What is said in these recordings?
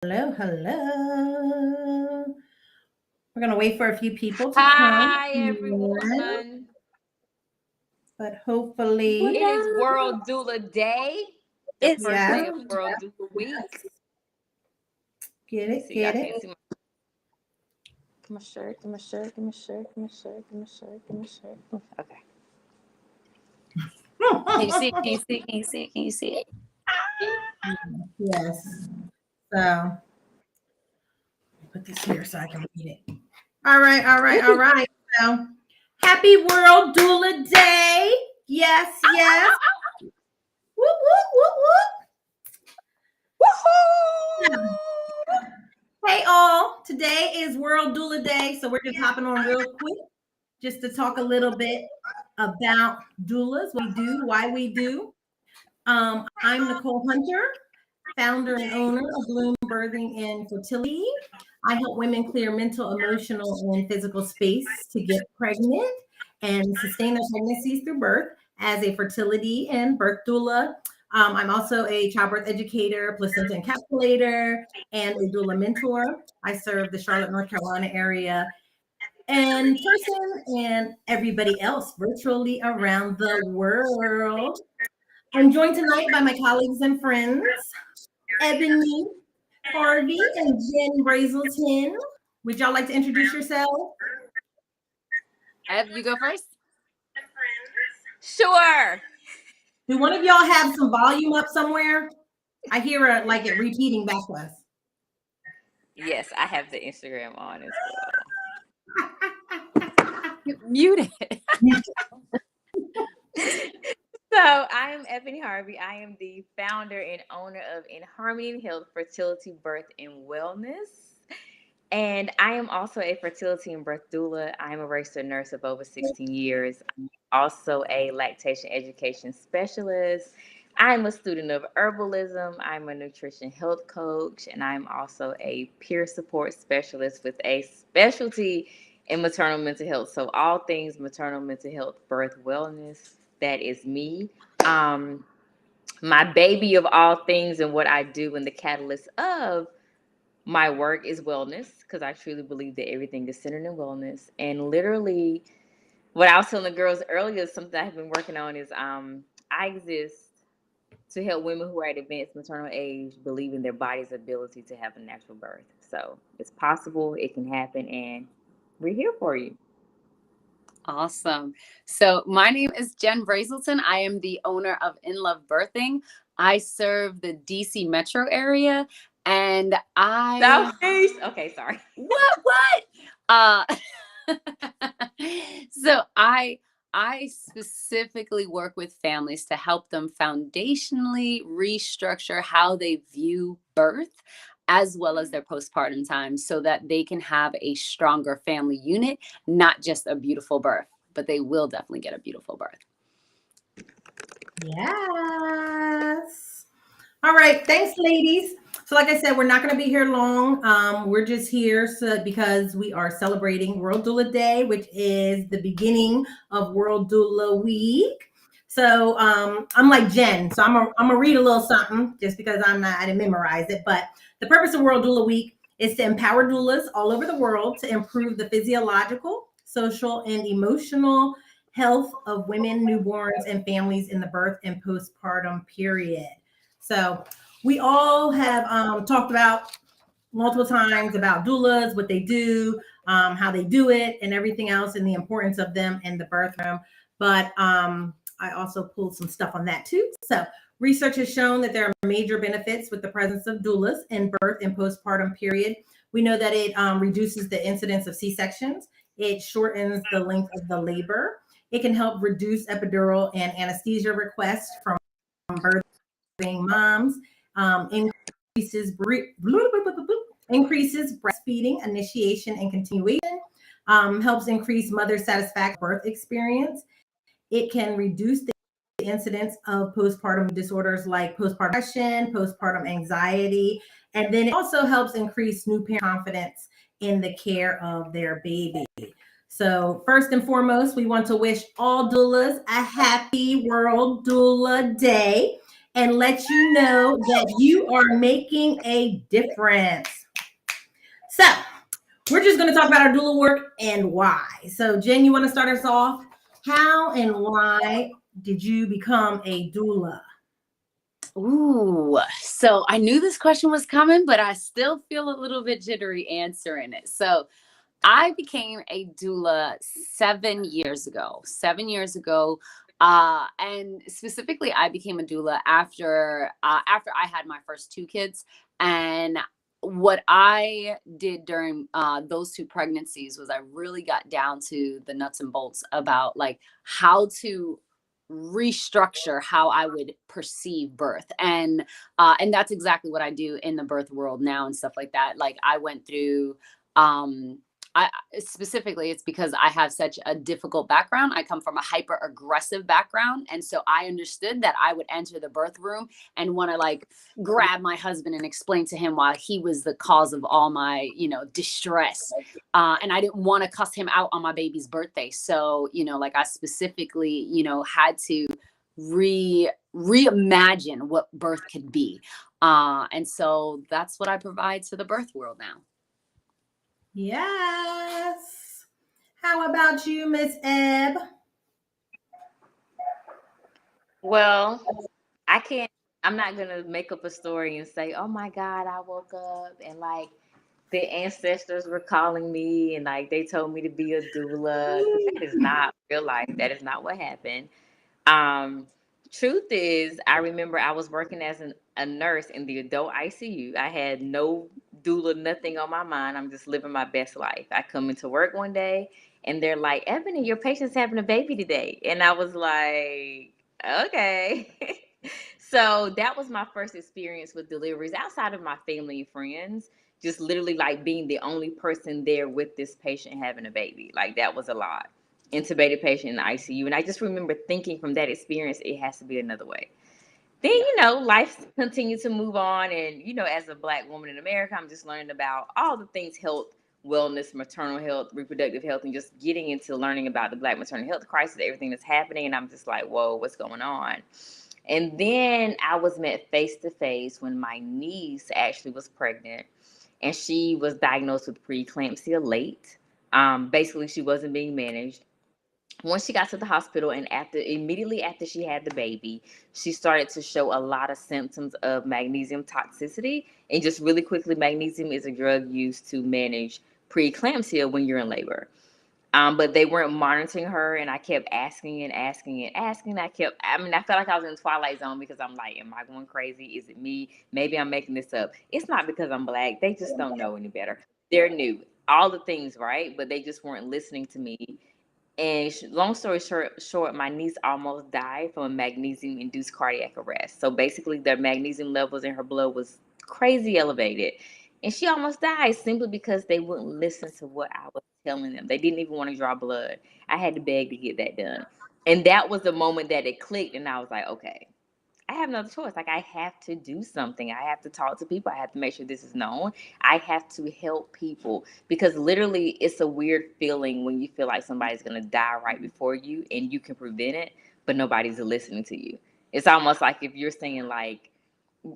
Hello, hello. We're going to wait for a few people to come Hi, in, everyone. but What hopefully, It is up? World Doula Day, the It's first day yes, of World. World Doula Week. get Let me it, see. Y'all get can't it. see my shirt. Give my shirt. Give my shirt. Give my shirt. Give my shirt. Give my shirt. Okay. Can you see? Can you see? Can you see? Can you see it? Yes. So, put this here so I can read it. All right, all right, all right. So, happy World Doula Day. Yes, yes. Whoop, whoop, whoop, whoop. Woohoo! Hey all, today is World Doula Day, so we're just hopping on real quick just to talk a little bit about doulas, what we do, why we do. I'm Nicole Hunter, founder and owner of Bloom Birthing and Fertility. I help women clear mental, emotional, and physical space to get pregnant and sustain their pregnancies through birth as a fertility and birth doula. I'm also a childbirth educator, placenta encapsulator, and a doula mentor. I serve the Charlotte, North Carolina area in person and everybody else virtually around the world. I'm joined tonight by my colleagues and friends, Ebony, Harvey, and Jen Brazelton. Would y'all like to introduce yourself? You go first. Sure. Do one of y'all have some volume up somewhere? I hear it repeating back to us. Yes, I have the Instagram on as Mute it. well. So I'm Ebony Harvey. I am the founder and owner of In Harmony and Health Fertility, Birth, and Wellness. And I am also a fertility and birth doula. I am a registered nurse of over 16 years. I'm also a lactation education specialist. I'm a student of herbalism. I'm a nutrition health coach, and I'm also a peer support specialist with a specialty in maternal mental health. So all things maternal mental health, birth, wellness, that is me. Um, my baby of all things and what I do and the catalyst of my work is wellness because I truly believe that everything is centered in wellness. And literally, what I was telling the girls earlier, something I've been working on is I exist to help women who are at advanced maternal age believe in their body's ability to have a natural birth. So it's possible, it can happen, and we're here for you. Awesome. So my name is Jen Brazelton. I am the owner of In Love Birthing. I serve the DC metro area, and Southeast. Okay, sorry. what? Uh, so I specifically work with families to help them foundationally restructure how they view birth as well as their postpartum time so that they can have a stronger family unit, not just a beautiful birth, but they will definitely get a beautiful birth. Yes. All right. Thanks, ladies. So, like I said, we're not going to be here long. We're just here because we are celebrating World Doula Day, which is the beginning of World Doula Week. So, I'm like Jen. So, I'm gonna read a little something just because I didn't memorize it. But the purpose of World Doula Week is to empower doulas all over the world to improve the physiological, social, and emotional health of women, newborns, and families in the birth and postpartum period. So we all have talked about multiple times about doulas, what they do, how they do it, and everything else, and the importance of them in the birth room. But I also pulled some stuff on that too. So research has shown that there are major benefits with the presence of doulas in birth and postpartum period. We know that it reduces the incidence of C-sections. It shortens the length of the labor. It can help reduce epidural and anesthesia requests from birthing moms, increases breastfeeding initiation and continuation, helps increase mother satisfaction birth experience. It can reduce the incidence of postpartum disorders like postpartum depression, postpartum anxiety, and then it also helps increase new parent confidence in the care of their baby. So first and foremost, we want to wish all doulas a happy World Doula Day. and let you know that you are making a difference. So, we're just going to talk about our doula work and why. So, Jen, you want to start us off? How and why did you become a doula? Ooh, so I knew this question was coming, but I still feel a little bit jittery answering it. So I became a doula 7 years ago. 7 years ago, and specifically, I became a doula after I had my first two kids. And what I did during those two pregnancies was I really got down to the nuts and bolts about like how to restructure how I would perceive birth, and that's exactly what I do in the birth world now and stuff like that. Like I went through um I specifically, it's because I have such a difficult background. I come from a hyper aggressive background. And so I understood that I would enter the birth room and want to like grab my husband and explain to him why he was the cause of all my, distress. And I didn't want to cuss him out on my baby's birthday. So, like I specifically, had to reimagine what birth could be. And so that's what I provide to the birth world now. Yes. How about you, Miss Ebb? Well, I'm not going to make up a story and say, oh my God, I woke up and like the ancestors were calling me and like they told me to be a doula. 'Cause that is not real life. That is not what happened. Um, Truth is, I remember I was working as a nurse in the adult ICU. I had no doula, nothing on my mind. I'm just living my best life. I come into work one day and they're like, Ebony, your patient's having a baby today. And I was like, okay. So that was my first experience with deliveries outside of my family and friends. Just literally like being the only person there with this patient having a baby. Like that was a lot. Intubated patient in the ICU. And I just remember thinking from that experience, it has to be another way. Then, life continued to move on. And, as a Black woman in America, I'm just learning about all the things health, wellness, maternal health, reproductive health, and just getting into learning about the Black maternal health crisis, everything that's happening. And I'm just like, whoa, what's going on? And then I was met face to face when my niece actually was pregnant and she was diagnosed with preeclampsia late. Basically, she wasn't being managed. Once she got to the hospital and immediately after she had the baby, she started to show a lot of symptoms of magnesium toxicity. And just really quickly, magnesium is a drug used to manage preeclampsia when you're in labor. But they weren't monitoring her, and I kept asking and asking and asking. I felt like I was in Twilight Zone because I'm like, am I going crazy? Is it me? Maybe I'm making this up. It's not because I'm Black. They just don't know any better. They're new. All the things, right? But they just weren't listening to me. And long story short, my niece almost died from a magnesium-induced cardiac arrest. So basically, the magnesium levels in her blood was crazy elevated. And she almost died simply because they wouldn't listen to what I was telling them. They didn't even want to draw blood. I had to beg to get that done. And that was the moment that it clicked. And I was like, okay, I have no other choice. Like, I have to do something. I have to talk to people. I have to make sure this is known. I have to help people because literally it's a weird feeling when you feel like somebody's going to die right before you and you can prevent it, but nobody's listening to you. It's almost like if you're saying like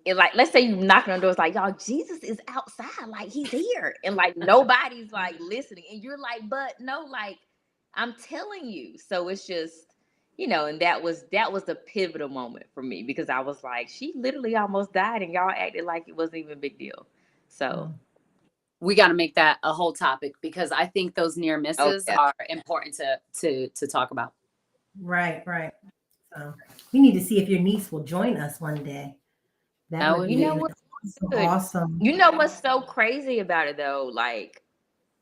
let's say you knocking on doors like, y'all, Jesus is outside, like he's here, and like nobody's like listening, and you're like, but no, like I'm telling you. So it's just, and that was the pivotal moment for me because I was like, she literally almost died and y'all acted like it wasn't even a big deal. So we got to make that a whole topic because I think those near misses are important to talk about. Right. So we need to see if your niece will join us one day. That would be awesome. You know what's so crazy about it though? Like,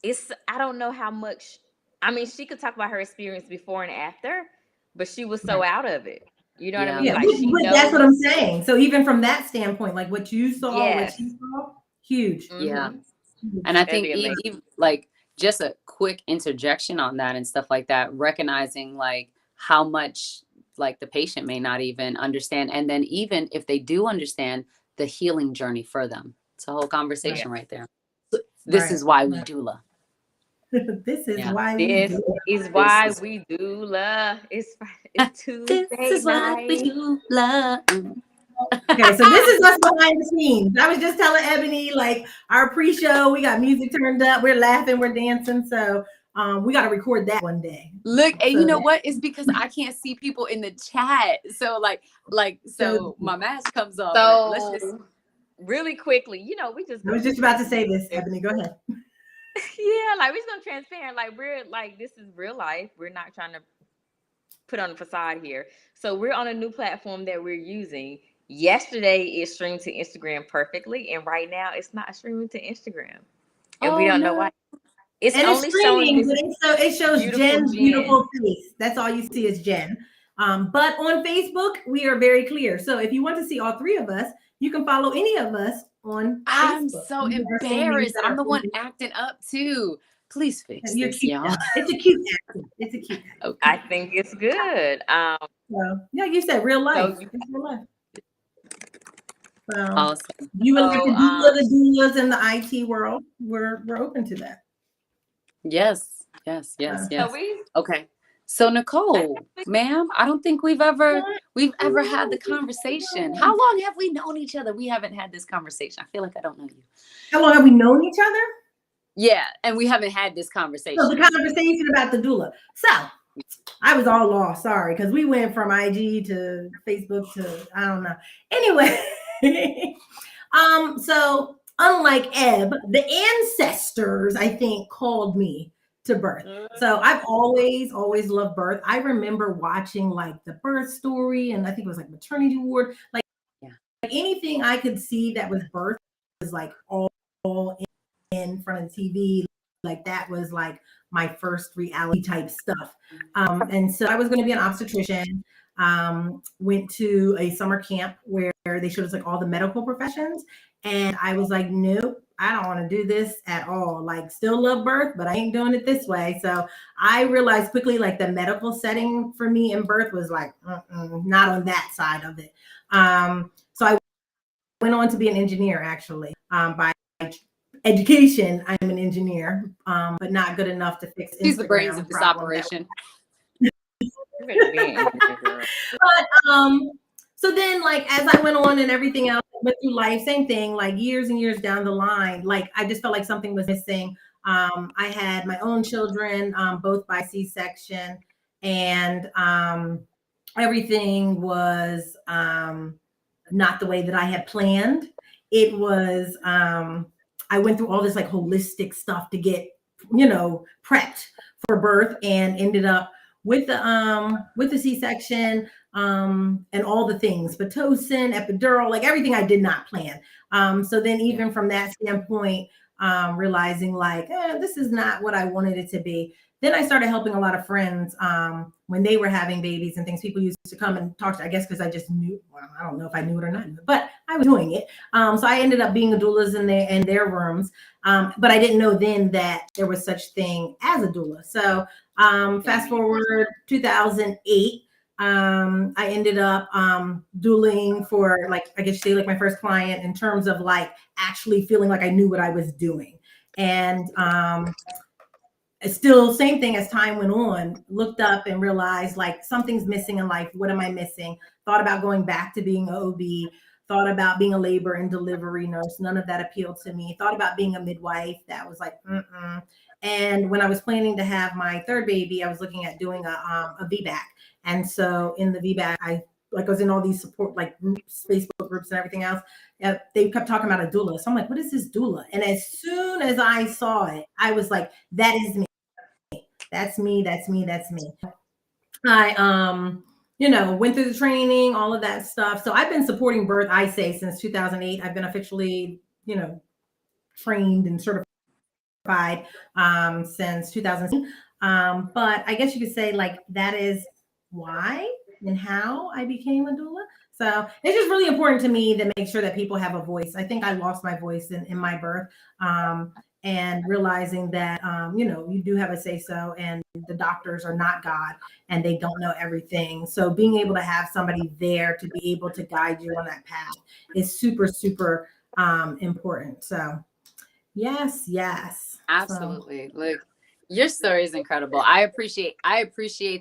I don't know how much. I mean, she could talk about her experience before and after, but she was so out of it. You know what I mean? Yeah, Like but that's what I'm saying. So even from that standpoint, like what you saw, what she saw, huge. Mm-hmm. Yeah. And I think even like just a quick interjection on that and stuff like that, recognizing like how much like the patient may not even understand. And then even if they do understand, the healing journey for them. It's a whole conversation right there. This is why we doula. This is why we doula. Is why we doula. It's Tuesday This is why we doula. Okay, so this is us behind the scenes. I was just telling Ebony, like our pre-show, we got music turned up, we're laughing, we're dancing. So we got to record that one day. Look, and So you know what? It's because I can't see people in the chat. So so my mask comes off. But let's just really quickly, we just. I was just about to say this, Ebony. Go ahead. Yeah, like we're just gonna transparent. Like we're like this is real life. We're not trying to put on a facade here. So we're on a new platform that we're using. Yesterday it streamed to Instagram perfectly, and right now it's not streaming to Instagram, and we don't know why. It's and only it's streaming, showing but it shows Jen's Jen. beautiful face. That's all you see is Jen. But on Facebook, we are very clear. So if you want to see all three of us, you can follow any of us on I'm Facebook. so embarrassed. I'm the one acting up too. Please fix You're this, cute, y'all. It's a cute accent. It's a cute accent. Okay. I think it's good. So, yeah, you said real life. It's real life. So, Awesome. You would like to do the doulas in the IT world? We're open to that. Yes. Okay. So Nicole, ma'am, I don't think we've ever had the conversation. How long have we known each other? We haven't had this conversation. I feel like I don't know you. How long have we known each other? Yeah, and we haven't had this conversation. So the conversation about the doula. So I was all lost, sorry, because we went from IG to Facebook to I don't know. Anyway, so unlike Eb, the ancestors, I think, called me to birth. So I've always loved birth. I remember watching like the birth story, and I think it was like maternity ward, like anything I could see that was birth was like all in front of the TV. Like that was like my first reality type stuff. And so I was going to be an obstetrician. Went to a summer camp where they showed us like all the medical professions. And I was like, nope, I don't want to do this at all. Like still love birth, but I ain't doing it this way. So I realized quickly like the medical setting for me in birth was like, not on that side of it. So I went on to be an engineer actually by education. I'm an engineer, but not good enough to fix Instagram. She's the brains of this operation. But so then like as I went on and everything else, went through life, same thing, like years and years down the line, like I just felt like something was missing. I had my own children, both by C-section, and everything was not the way that I had planned. It was I went through all this like holistic stuff to get, prepped for birth, and ended up with the C-section and all the things, Pitocin, epidural, like everything I did not plan. So then even from that standpoint, realizing like, this is not what I wanted it to be. Then I started helping a lot of friends when they were having babies and things. People used to come and talk to, I guess, because I just knew, well, I don't know if I knew it or not, but I was doing it. So I ended up being a doula in their rooms. But I didn't know then that there was such thing as a doula. So fast forward 2008, I ended up douling for like, I guess say like my first client in terms of like actually feeling like I knew what I was doing. And still same thing as time went on, looked up and realized like something's missing in life. What am I missing? Thought about going back to being an OB, thought about being a labor and delivery nurse. None of that appealed to me. Thought about being a midwife. That was like, And when I was planning to have my third baby, I was looking at doing a VBAC. And so in the VBAC, I was in all these support like groups, Facebook groups and everything else. They kept talking about a doula. So I'm like, what is this doula? And as soon as I saw it, I was like, that is me. That's me. That's me. That's me. I went through the training, all of that stuff. So I've been supporting birth, I say, since 2008. I've been officially, trained and certified since 2000. But I guess you could say like that is why and how I became a doula. So it's just really important to me to make sure that people have a voice. I think I lost my voice in my birth. And realizing that, you do have a say-so, and the doctors are not God and they don't know everything. So being able to have somebody there to be able to guide you on that path is super, super important. So yes. Absolutely. So. Look, your story is incredible. I appreciate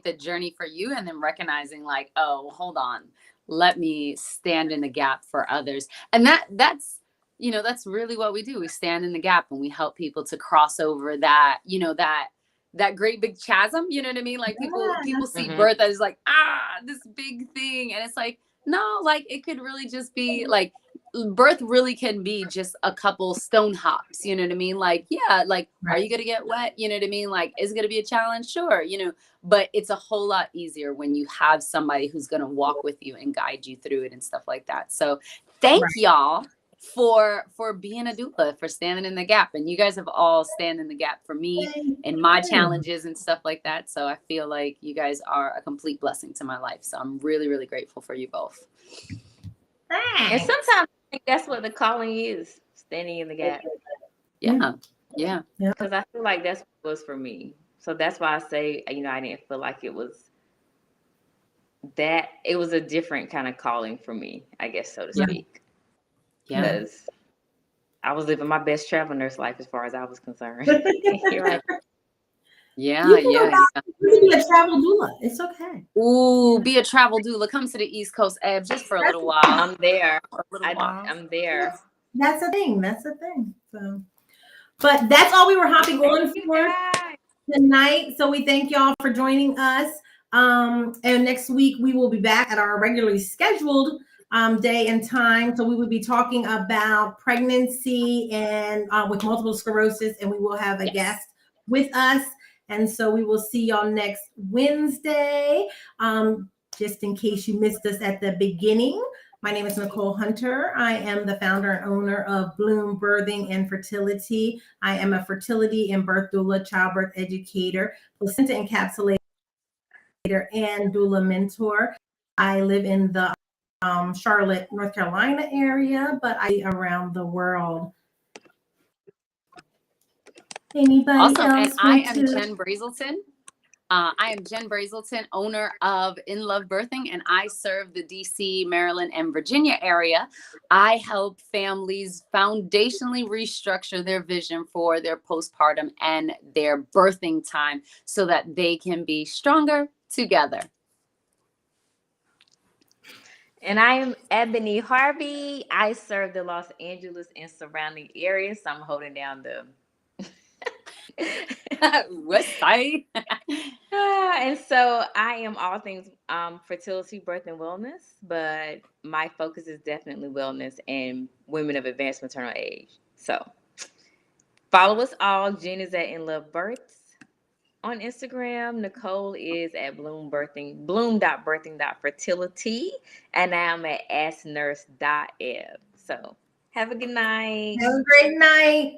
the journey for you, and then recognizing like, oh, hold on. let me stand in the gap for others. And that's, you know, that's really what we do. We stand in the gap and we help people to cross over that, you know, that great big chasm, you know what I mean? Like people see birth as like, this big thing. And it's like, no, like it could really just be like, birth really can be just a couple stone hops, you know what I mean? Like, yeah, like, are you gonna get wet? You know what I mean? Like, is it gonna be a challenge? Sure, you know, but it's a whole lot easier when you have somebody who's gonna walk with you and guide you through it and stuff like that. So thank y'all for being a doula, for standing in the gap. And you guys have all stand in the gap for me and my challenges and stuff like that. So I feel like you guys are a complete blessing to my life. So I'm really, really grateful for you both. And sometimes I think that's what the calling is, standing in the gap. Yeah. Because I feel like that's what it was for me. So that's why I say, you know, I didn't feel like it was a different kind of calling for me, I guess, so to speak. Because I was living my best travel nurse life as far as I was concerned. You're right. Yeah. Be a travel doula. It's okay. Ooh, be a travel doula. Come to the East Coast, Eb, just for a little while. I'm there. I'm there. That's a thing. So, but that's all we were hopping on for tonight. So we thank y'all for joining us. And next week we will be back at our regularly scheduled day and time. So we will be talking about pregnancy and with multiple sclerosis, and we will have a guest with us. And so we will see y'all next Wednesday. Just in case you missed us at the beginning, my name is Nicole Hunter. I am the founder and owner of Bloom Birthing and Fertility. I am a fertility and birth doula, childbirth educator, placenta encapsulator, and doula mentor. I live in the Charlotte, North Carolina area, but I around the world. Anybody awesome. else? And I am Jen Brazelton. I am Jen Brazelton, owner of In Love Birthing, and I serve the DC, Maryland, and Virginia area. I help families foundationally restructure their vision for their postpartum and their birthing time so that they can be stronger together. And I am Ebony Harvey. I serve the Los Angeles and surrounding areas. So I'm holding down the West Side. And so I am all things fertility, birth, and wellness, but my focus is definitely wellness and women of advanced maternal age. So follow us all. Jen is at In Love Births on Instagram. Nicole is at bloom.birthing.fertility, and I'm at asknurse.eb. So have a good night. Have a great night.